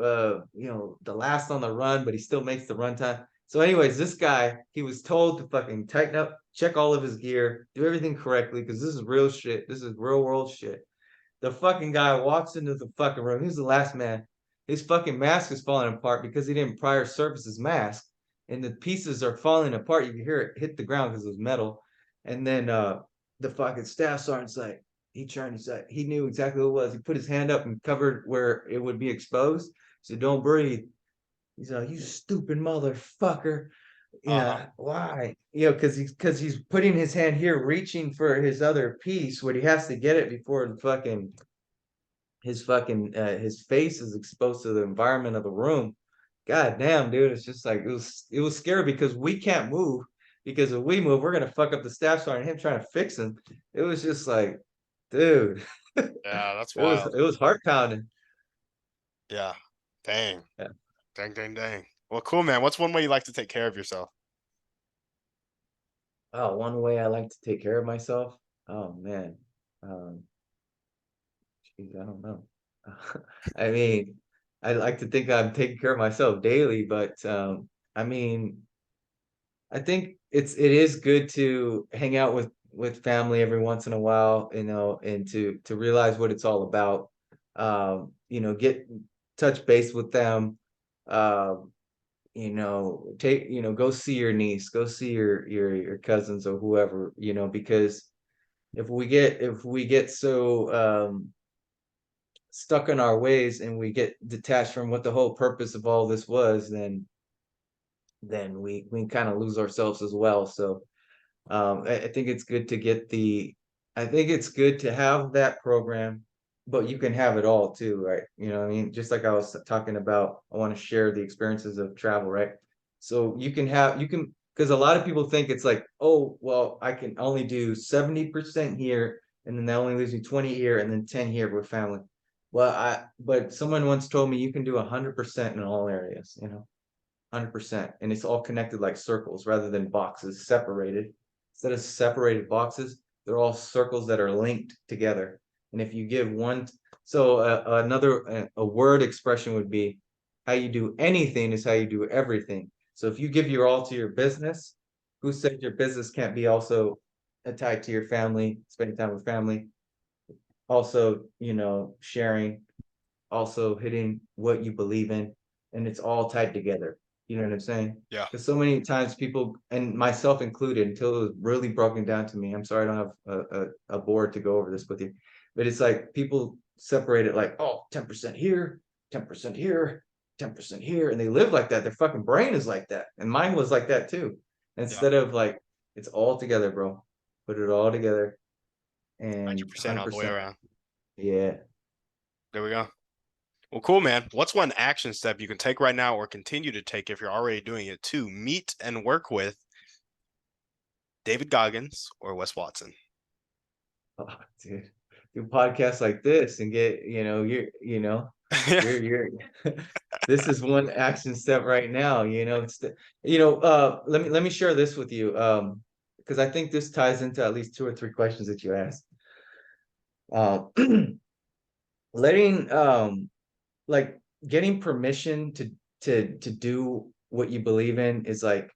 the last on the run, but he still makes the run time. So, anyways, this guy, he was told to fucking tighten up, check all of his gear, do everything correctly, because this is real shit. This is real world shit. The fucking guy walks into the fucking room. He's the last man. His fucking mask is falling apart because he didn't prior service his mask, and the pieces are falling apart. You can hear it hit the ground because it was metal. And then the fucking staff sergeant's like, he knew exactly what it was. He put his hand up and covered where it would be exposed. He said, "Don't breathe." He's like, "You stupid motherfucker." Uh-huh. Yeah, why? Because he's putting his hand here, reaching for his other piece, where he has to get it before his face is exposed to the environment of the room. God damn, dude, it's just like it was scary because we can't move, because if we move, we're gonna fuck up the staff sergeant, him trying to fix him. It was just like, dude, it Yeah, that's was wild. it was heart pounding. Yeah. Dang. Yeah. Dang, dang, dang. Well, cool, man. What's one way you like to take care of yourself? Oh, one way I like to take care of myself. Oh man. Um, Geez, I don't know. I mean, I like to think I'm taking care of myself daily, but I mean, I think it is good to hang out with family every once in a while, and to realize what it's all about. Get touch base with them. Um, go see your niece, go see your cousins or whoever, because if we get so stuck in our ways and we get detached from what the whole purpose of all this was, then we kind of lose ourselves as well. So I think it's good to I think it's good to have that program, but you can have it all too, right? You know what I mean? Just like I was talking about, I want to share the experiences of travel, right? So because a lot of people think it's like, oh, well, I can only do 70% here, and then that only leaves me 20 here, and then 10 here with family. But someone once told me you can do 100% in all areas, 100%. And it's all connected like circles rather than boxes separated. Instead of separated boxes, they're all circles that are linked together. And if you give one, so a word expression would be, how you do anything is how you do everything. So if you give your all to your business, who said your business can't be also tied to your family, spending time with family, also, sharing, also hitting what you believe in, and it's all tied together. You know what I'm saying? Yeah. Because so many times people, and myself included, until it was really broken down to me. I'm sorry, I don't have a board to go over this with you, but it's like people separate it like, oh, 10% here, 10% here, 10% here, and they live like that. Their fucking brain is like that, and mine was like that too. Yeah. Instead of like, it's all together, bro. Put it all together, and 100% all the way 100%. around. Yeah. There we go. Well, cool, man. What's one action step you can take right now or continue to take if you're already doing it to meet and work with David Goggins or Wes Watson? Oh, dude, do podcasts like this and get, Yeah. you're this is one action step right now, let me share this with you, because I think this ties into at least two or three questions that you asked. Uh, letting like getting permission to do what you believe in is like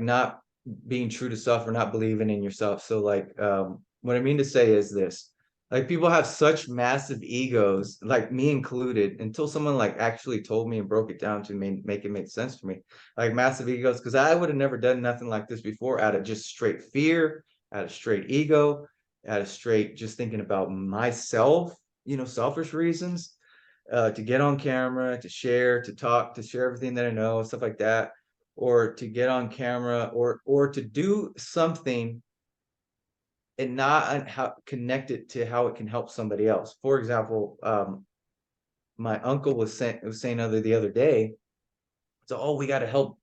not being true to self or not believing in yourself. So like what I mean to say is this. Like people have such massive egos, like me included, until someone like actually told me and broke it down to make it make sense for me. Like massive egos, because I would have never done nothing like this before out of just straight fear, out of straight ego, out of straight just thinking about myself, selfish reasons, to get on camera, to share, to talk, to share everything that I know, stuff like that, or to get on camera, or to do something and not how connect it to how it can help somebody else. For example, my uncle was saying the other day, so, oh, we got to help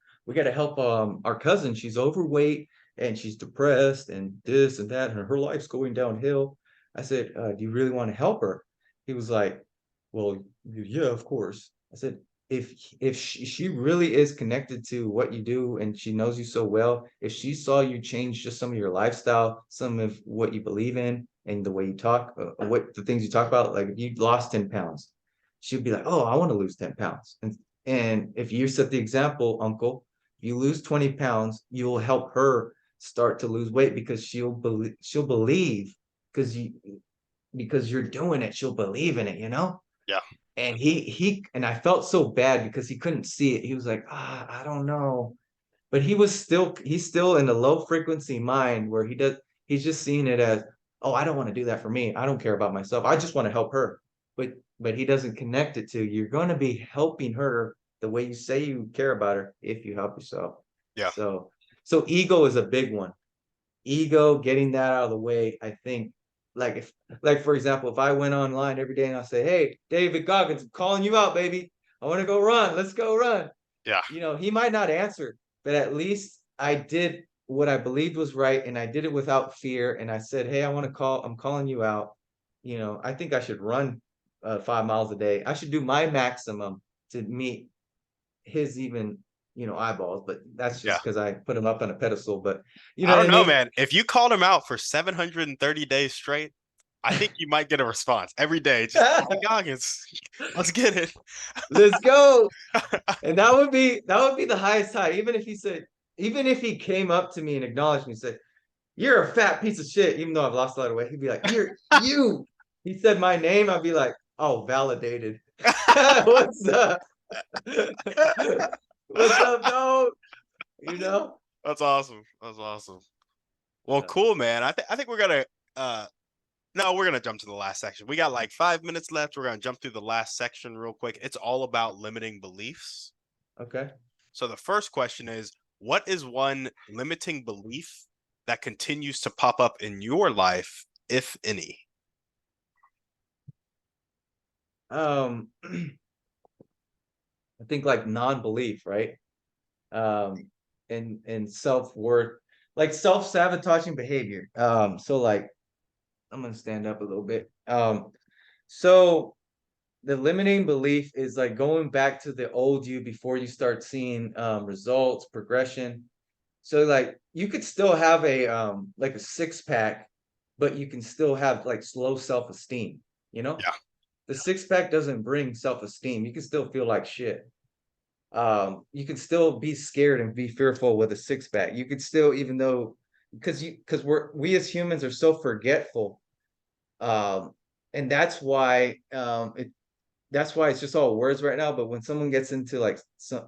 our cousin. She's overweight and she's depressed and this and that, and her life's going downhill. I said, do you really want to help her? He was like, well, yeah, of course. I said, if she really is connected to what you do and she knows you so well, if she saw you change just some of your lifestyle, some of what you believe in, and the way you talk, what the things you talk about, like if you lost 10 pounds, she'd be like, oh, I want to lose 10 pounds. And if you set the example, uncle, if you lose 20 pounds, you'll help her start to lose weight because she'll believe because you're doing it, she'll believe in it. Yeah. And and I felt so bad because he couldn't see it. He was like, I don't know. But he's still in a low frequency mind where he's just seeing it as, oh, I don't want to do that for me. I don't care about myself. I just want to help her. But he doesn't connect it to, you're going to be helping her the way you say you care about her if you help yourself. Yeah. So ego is a big one. Ego, getting that out of the way, I think, like if like for example, if I went online every day and I say, hey, David Goggins, I'm calling you out, baby. I want to go run. Let's go run. Yeah. He might not answer, but at least I did what I believed was right, and I did it without fear. And I said, hey, I'm calling you out. I think I should run 5 miles a day. I should do my maximum to meet his even, eyeballs, but that's Yeah. just because I put him up on a pedestal. But you know I what don't I know, mean? man. If you called him out for 730 days straight, I think you might get a response every day. Just "Hey, Goggins, let's get it." Let's go. And that would be the highest high. Even if he came up to me and acknowledged me and said, you're a fat piece of shit, even though I've lost a lot of weight, he'd be like, you. He said my name, I'd be like, oh, validated. What's up? What's up, dog? You know? That's awesome. That's awesome. Well, Yeah. cool, man. I think we're gonna uh no, we're gonna jump to the last section. We got like 5 minutes left. We're gonna jump through the last section real quick. It's all about limiting beliefs. Okay. So the first question is, what is one limiting belief that continues to pop up in your life, if any? Um, I think like non-belief, right? Um, and self-worth, like self-sabotaging behavior. So like I'm gonna stand up a little bit. So the limiting belief is like going back to the old you before you start seeing results, progression. So like you could still have a like a six pack, but you can still have like slow self-esteem, you know? Yeah. The six pack doesn't bring self-esteem. You can still feel like shit. You can still be scared and be fearful with a six pack. You could still, even though because we as humans are so forgetful. Um, and that's why it's just all words right now. But when someone gets into like some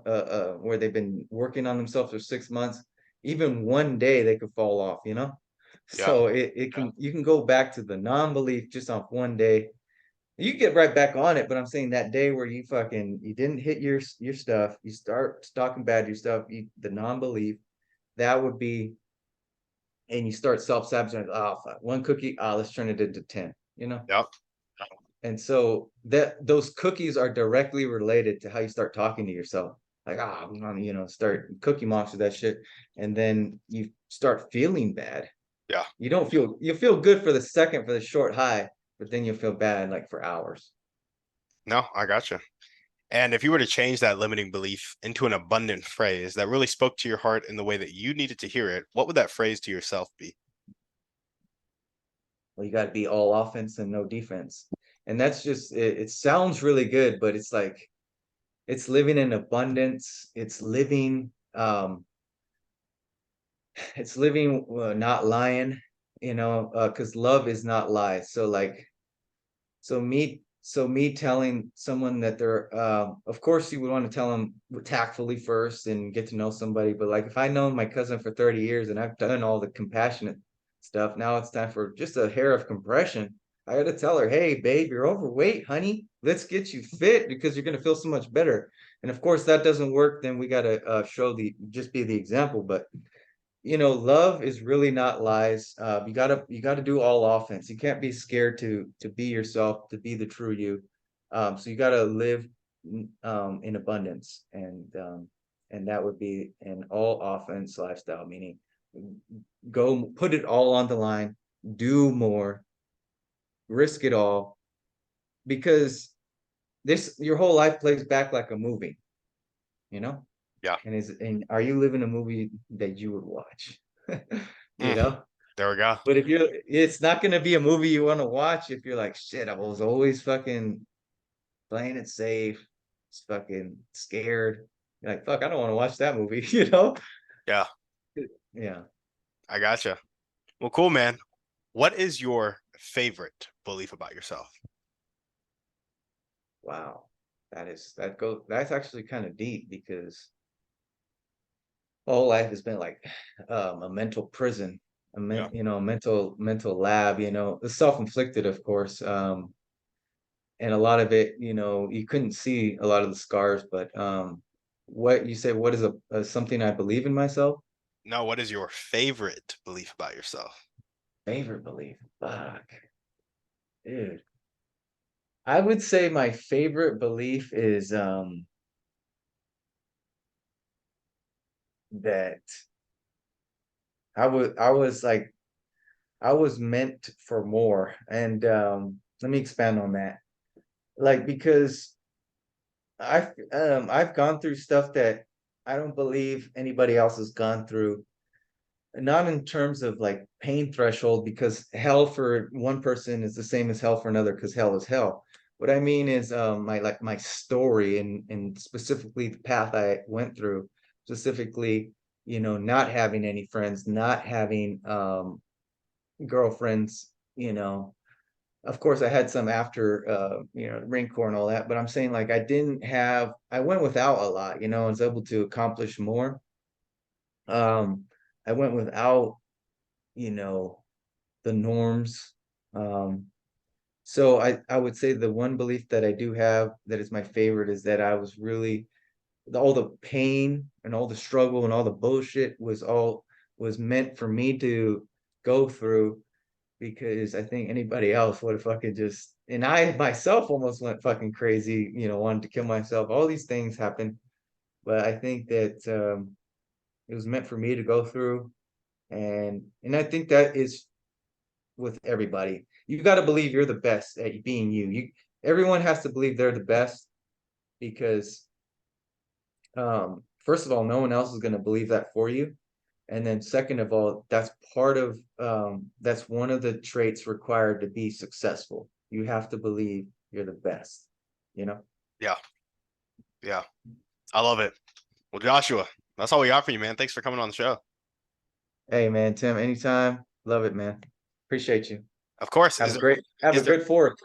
where they've been working on themselves for 6 months, even one day they could fall off. Yeah. So it can you can go back to the non-belief just off one day. You get right back on it, but I'm saying that day where you didn't hit your stuff, you start talking bad to your stuff, the non-belief, that would be, and you start self-sabotaging, oh fuck, one cookie, let's turn it into 10. Yep. And so those cookies are directly related to how you start talking to yourself. like, ah, I'm gonna, start Cookie Monster that shit, and then you start feeling bad. Yeah. You feel good for the second for the short high, but then you'll feel bad like for hours. No, I gotcha. And if you were to change that limiting belief into an abundant phrase that really spoke to your heart in the way that you needed to hear it, what would that phrase to yourself be? Well, you got to be all offense and no defense, and that's just it sounds really good, but it's like it's living in abundance. It's living not lying, because love is not lies. So like so me telling someone that they're of course you would want to tell them tactfully first and get to know somebody, but like if I know my cousin for 30 years and I've done all the compassionate stuff, now it's time for just a hair of compression. I gotta tell her, hey babe, you're overweight, honey, let's get you fit because you're gonna feel so much better. And of course that doesn't work, then we gotta show the just be the example. But love is really not lies. You gotta do all offense. You can't be scared to be yourself, to be the true you. So you gotta live in abundance, and that would be an all offense lifestyle, meaning go put it all on the line, do more, risk it all, because this your whole life plays back like a movie, you know. Yeah. And are you living a movie that you would watch? you Mm, know there we go. But if you're, it's not gonna be a movie you want to watch if you're like, shit, I was always fucking playing it safe, it's fucking scared. You're like, fuck, I don't want to watch that movie, Yeah, Yeah. I gotcha. Well, cool, man. What is your favorite belief about yourself? Wow. That's actually kind of deep because whole life has been like a mental prison, Yeah. a mental lab, it's self-inflicted, of course. And a lot of it, you couldn't see a lot of the scars, but what you say, what is a something I believe in myself? No, what is your favorite belief about yourself? Favorite belief. Fuck, dude. I would say my favorite belief is that I was meant for more. And let me expand on that. Like because I've gone through stuff that I don't believe anybody else has gone through, not in terms of like pain threshold, because hell for one person is the same as hell for another, because hell is hell. What I mean is my story, and specifically the path I went through, specifically, not having any friends, not having girlfriends, of course I had some after Marine Corps and all that, but I'm saying like I went without a lot, I was able to accomplish more. um I went without, you know, the norms. Um, so I would say the one belief that I do have that is my favorite is that I was really all the pain and all the struggle and all the bullshit was meant for me to go through, because I think anybody else would have fucking just, and I myself almost went fucking crazy, wanted to kill myself. All these things happened, but I think that it was meant for me to go through, and I think that is with everybody. You got to believe you're the best at being you. Everyone has to believe they're the best, because first of all, no one else is going to believe that for you. And then second of all, that's one of the traits required to be successful. You have to believe you're the best, you know? Yeah. Yeah. I love it. Well, Joshua, that's all we got for you, man. Thanks for coming on the show. Hey man, Tim, anytime. Love it, man. Appreciate you. Of course. Have a Is there good fourth.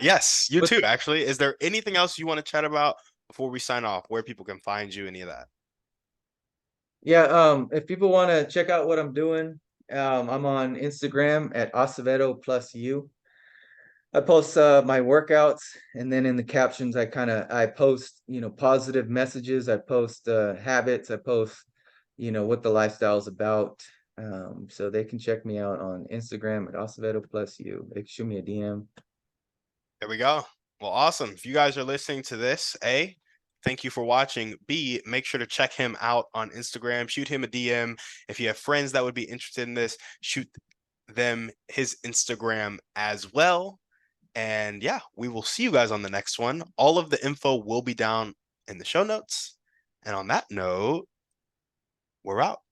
yes, you What's too, actually. Is there anything else you want to chat about before we sign off? Where people can find you, any of that? Yeah, if people want to check out what I'm doing, I'm on Instagram at Acevedo plus you. I post my workouts, and then in the captions I post, positive messages, I post habits, I post, what the lifestyle is about. So they can check me out on Instagram at Acevedo plus you. They can shoot me a DM. There we go. Well, awesome. If you guys are listening to this, Thank you for watching. B, make sure to check him out on Instagram. Shoot him a DM. If you have friends that would be interested in this, shoot them his Instagram as well. And yeah, we will see you guys on the next one. All of the info will be down in the show notes. And on that note, we're out.